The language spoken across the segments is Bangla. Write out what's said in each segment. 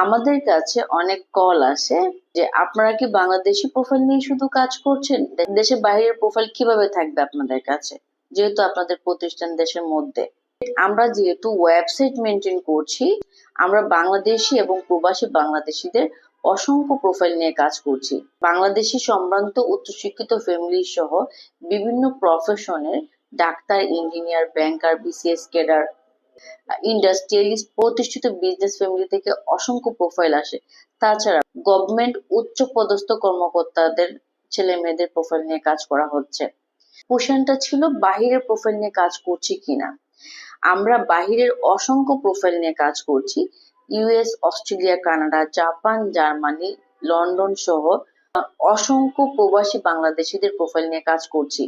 আমাদের কাছে অনেক কল আসে যে আপনারা কি বাংলাদেশি প্রোফাইল নিয়ে শুধু কাজ করছেন, দেশের বাইরের প্রোফাইল কিভাবে থাকবে আপনাদের কাছে, যেহেতু আপনাদের প্রতিষ্ঠান দেশের মধ্যে। আমরা যেহেতু ওয়েবসাইট মেনটেন করছি, আমরা বাংলাদেশি এবং প্রবাসী বাংলাদেশিদের অসংখ্য প্রোফাইল নিয়ে কাজ করছি। বাংলাদেশি সম্ভ্রান্ত উচ্চশিক্ষিত ফ্যামিলি সহ বিভিন্ন প্রফেশনের ডাক্তার, ইঞ্জিনিয়ার, ব্যাংকার, বিসিএস ক্যাডার, ইন্ডাস্ট্রিয়ালিস্ট, প্রতিষ্ঠিত বিজনেস ফ্যামিলি থেকে অসংখ্য প্রোফাইল আসে। তাছাড়া গভর্নমেন্ট উচ্চ পদস্থ কর্মকর্তাদের ছেলে মেয়েদের প্রোফাইল নিয়ে কাজ করা হচ্ছে। কোশ্চেনটা ছিল বাহিরের প্রোফাইল নিয়ে কাজ করছি কিনা। আমরা বাহিরের অসংখ্য প্রোফাইল নিয়ে কাজ করছি। US, Australia, Canada, Japan, Germany, London সহ অসংখ্য প্রবাসী বাংলাদেশিদের প্রোফাইল নিয়ে কাজ করছি।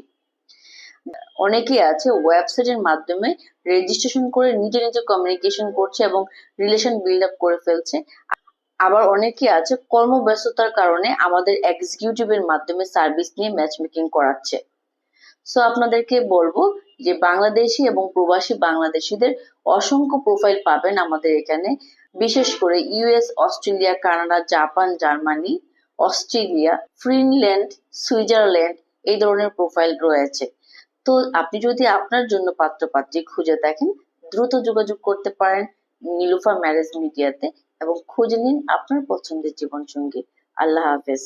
অনেকেই আছে ওয়েবসাইটের মাধ্যমে রেজিস্ট্রেশন করে নিজে নিজে কমিউনিকেশন করছে এবং রিলেশন বিল্ড আপ করে ফেলছে। আবার অনেকেই আছে কর্মব্যস্ততার কারণে আমাদের এক্সিকিউটিভের মাধ্যমে সার্ভিস নিয়ে ম্যাচ মেকিং করাচ্ছে। সো আপনাদেরকে বলবো যে বাংলাদেশি এবং প্রবাসী বাংলাদেশিদের অসংখ্য প্রোফাইল পাবেন আমাদের এখানে। বিশেষ করে US, Australia, Canada, Japan, Germany, Australia, Finland, Switzerland এই ধরনের প্রোফাইল রয়েছে। তো আপনি যদি আপনার জন্য পাত্রপাত্রী খুঁজে দেখেন, দ্রুত যোগাযোগ করতে পারেন নীলুফা ম্যারেজ মিডিয়াতে এবং খুঁজে নিন আপনার পছন্দের জীবনসঙ্গী। আল্লাহ হাফেজ।